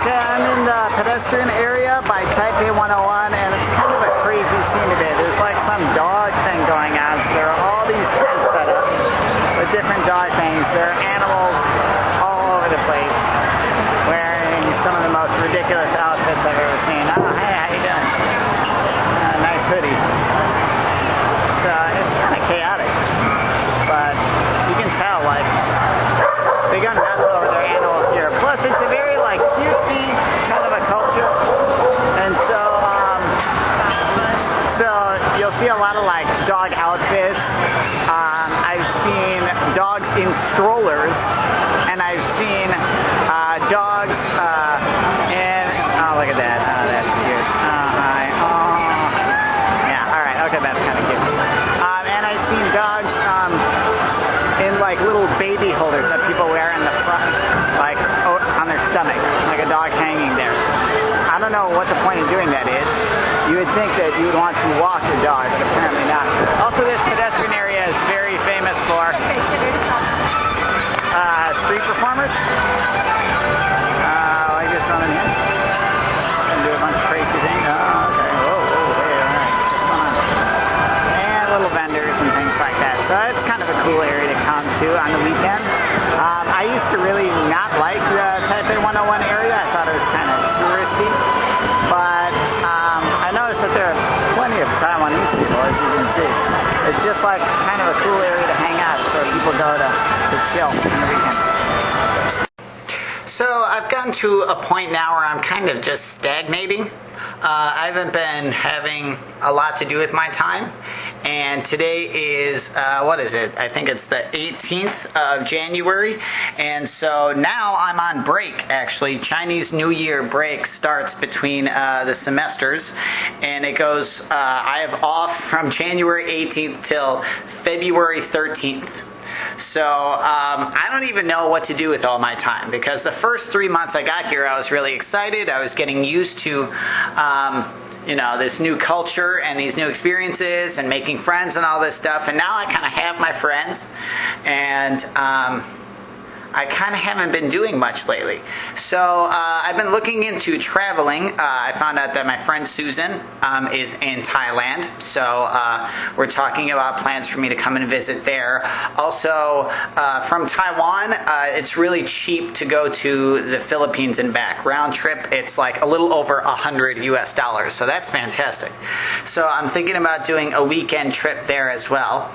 Okay, I'm in the pedestrian area by Taipei 101, and it's kind of a crazy scene today. There's like some dog thing going on. So there are all these tents set up with different dog things. There are animals all over the place wearing some of the most ridiculous outfits I've ever seen. Oh, hey, how you doing? Nice hoodie. So it's kind of chaotic, but you can tell, like, they go nuts over their animals here. Plus, it's a very, like, cutesy kind of a culture. And so you'll see a lot of, like, dog outfits. I've seen dogs in strollers, and I've seen dogs in, oh, look at that. Oh, that's cute. Hi. Oh. Yeah, all right. Okay, that's kind of cute. And I've seen dogs in, like, little baby holders that people wear in the front, like, on their stomach, like a dog hanging there. I don't know what the point of doing that is. You would think that you would want to walk the dog, but apparently not. Also, this pedestrian area is very famous for street performers. Like this one in here. And do a bunch of crazy things. Oh, okay. Whoa, hey, all right. What's going on? And little vendors and things like that. So it's kind of a cool area to come to on the weekend. I used to really not like the Taipei 101 area. I thought it was kind of touristy. But I noticed that there are plenty of Taiwanese people, as you can see. It's just like kind of a cool area to hang out, so people go to chill on the weekend. So I've gotten to a point now where I'm kind of just stagnating. I haven't been having a lot to do with my time, and today is, what is it? I think it's the 18th of January, and so now I'm on break, actually. Chinese New Year break starts between the semesters, and it goes, I have off from January 18th till February 13th. So I don't even know what to do with all my time, because the first 3 months I got here I was really excited. I was getting used to this new culture and these new experiences and making friends and all this stuff, and now I kind of have my friends, and I kind of haven't been doing much lately. So I've been looking into traveling. I found out that my friend Susan is in Thailand. So we're talking about plans for me to come and visit there. Also, from Taiwan, it's really cheap to go to the Philippines and back. Round trip, it's like a little over $100 US. So that's fantastic. So I'm thinking about doing a weekend trip there as well.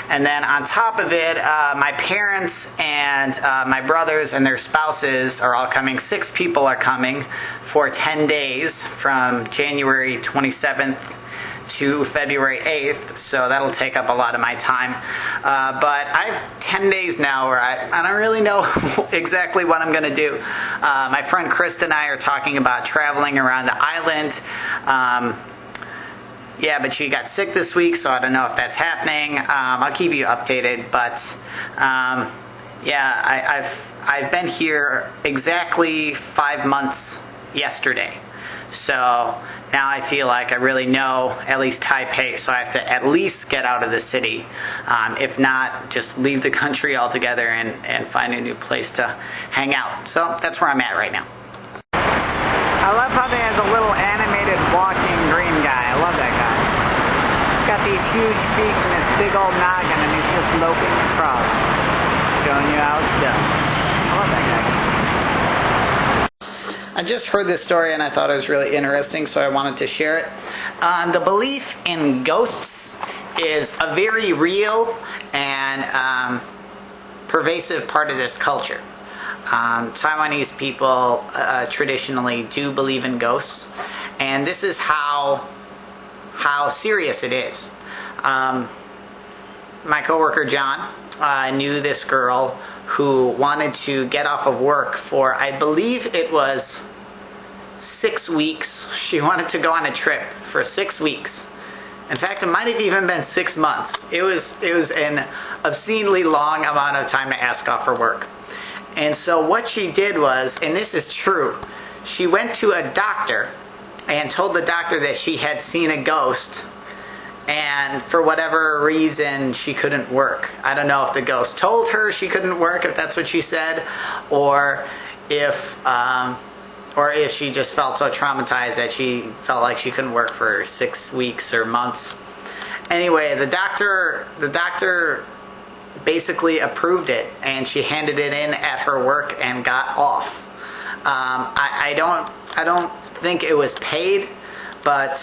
And then on top of it, my parents and my brothers and their spouses are all coming. 6 people are coming for 10 days from January 27th to February 8th, so that'll take up a lot of my time. But I have 10 days now where I don't really know exactly what I'm going to do. My friend Kris and I are talking about traveling around the island. Yeah, but she got sick this week, so I don't know if that's happening. I'll keep you updated, but yeah, I've been here exactly 5 months yesterday. So now I feel like I really know at least Taipei, so I have to at least get out of the city. If not, just leave the country altogether and find a new place to hang out. So that's where I'm at right now. I love how they have the little animated walking green guy. I love that guy. He's got these huge feet and this big old noggin, and he's just loping across, showing you how it's done. I love that guy. I just heard this story and I thought it was really interesting, so I wanted to share it. The belief in ghosts is a very real and pervasive part of this culture. Taiwanese people traditionally do believe in ghosts, and this is how serious it is. My coworker John knew this girl who wanted to get off of work for, I believe it was 6 weeks. She wanted to go on a trip for 6 weeks. In fact, it might have even been 6 months. It was an obscenely long amount of time to ask off for work. And so what she did was, and this is true, she went to a doctor and told the doctor that she had seen a ghost, and for whatever reason she couldn't work. I don't know if the ghost told her she couldn't work, if that's what she said, or if or if she just felt so traumatized that she felt like she couldn't work for 6 weeks or months. Anyway, the doctor basically approved it, and she handed it in at her work and got off. I don't think it was paid, but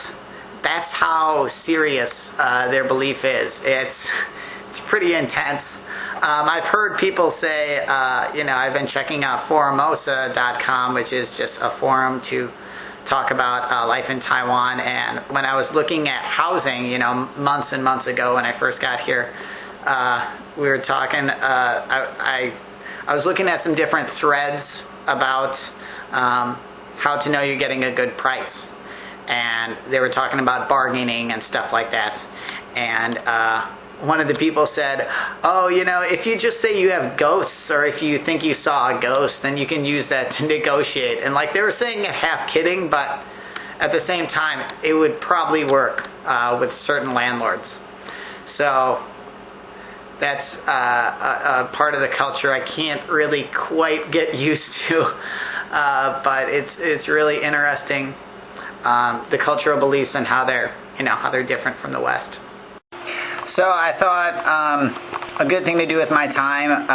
that's how serious their belief is. It's pretty intense. I've heard people say, I've been checking out Forumosa.com, which is just a forum to talk about life in Taiwan. And when I was looking at housing, months and months ago when I first got here, we were talking. I was looking at some different threads about how to know you're getting a good price, and they were talking about bargaining and stuff like that. And one of the people said, oh, if you just say you have ghosts, or if you think you saw a ghost, then you can use that to negotiate. And like, they were saying it half kidding, but at the same time, it would probably work with certain landlords. So that's a part of the culture I can't really quite get used to, but it's really interesting, the cultural beliefs and how they're different from the West. So I thought a good thing to do with my time,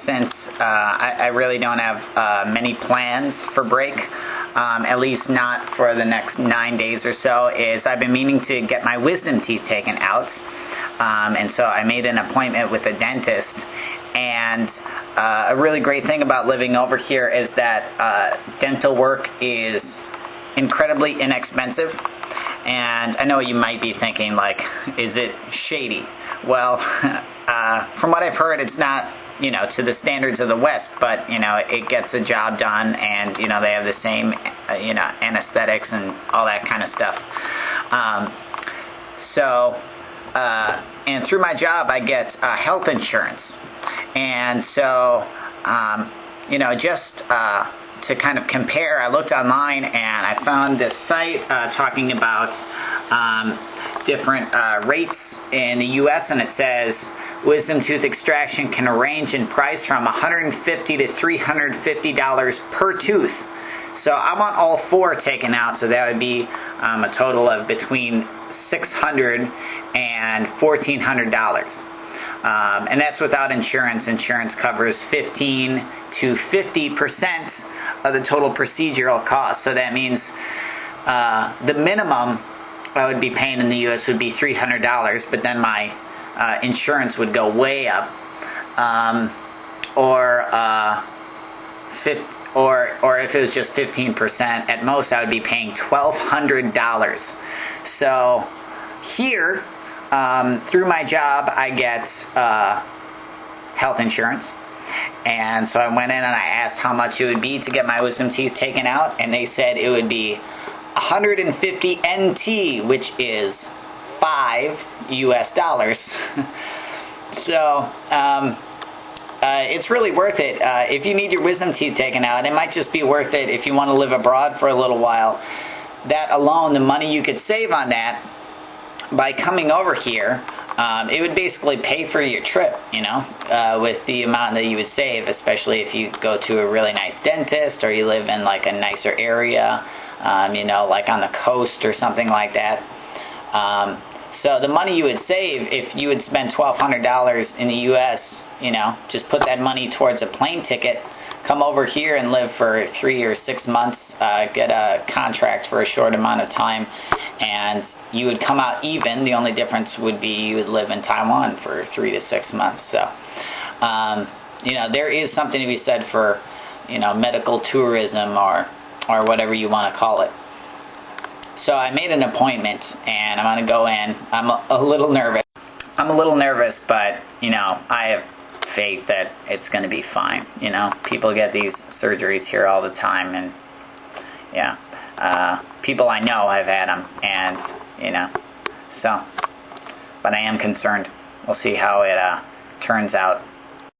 since I really don't have many plans for break, at least not for the next 9 days or so, is I've been meaning to get my wisdom teeth taken out. And so I made an appointment with a dentist. And a really great thing about living over here is that dental work is incredibly inexpensive. And I know you might be thinking, like, is it shady? Well, from what I've heard, it's not, to the standards of the West, but, it gets the job done, and, they have the same, anesthetics and all that kind of stuff. And through my job, I get health insurance. And so, just to kind of compare, I looked online and I found this site talking about different rates in the U.S., and it says wisdom tooth extraction can range in price from $150 to $350 per tooth. So I want all 4 taken out, so that would be a total of between $600 and $1,400. And that's without insurance. Insurance covers 15 to 50% of the total procedural cost. So that means the minimum I would be paying in the U.S. would be $300, but then my insurance would go way up, or if it was just 15%, at most I would be paying $1,200. So here, through my job, I get health insurance. And so I went in and I asked how much it would be to get my wisdom teeth taken out, and they said it would be 150 NT, which is $5 US. So it's really worth it. If you need your wisdom teeth taken out, it might just be worth it if you want to live abroad for a little while. That alone, the money you could save on that by coming over here, it would basically pay for your trip, with the amount that you would save, especially if you go to a really nice dentist or you live in like a nicer area, like on the coast or something like that. So the money you would save if you would spend $1,200 in the U.S., just put that money towards a plane ticket, come over here and live for 3 or 6 months, get a contract for a short amount of time, and you would come out even. The only difference would be you would live in Taiwan for 3 to 6 months. So, there is something to be said for, medical tourism or whatever you want to call it. So I made an appointment, and I'm going to go in. I'm a little nervous. But, I have faith that it's going to be fine. People get these surgeries here all the time, and, people I know have had them, and, but I am concerned. We'll see how it turns out.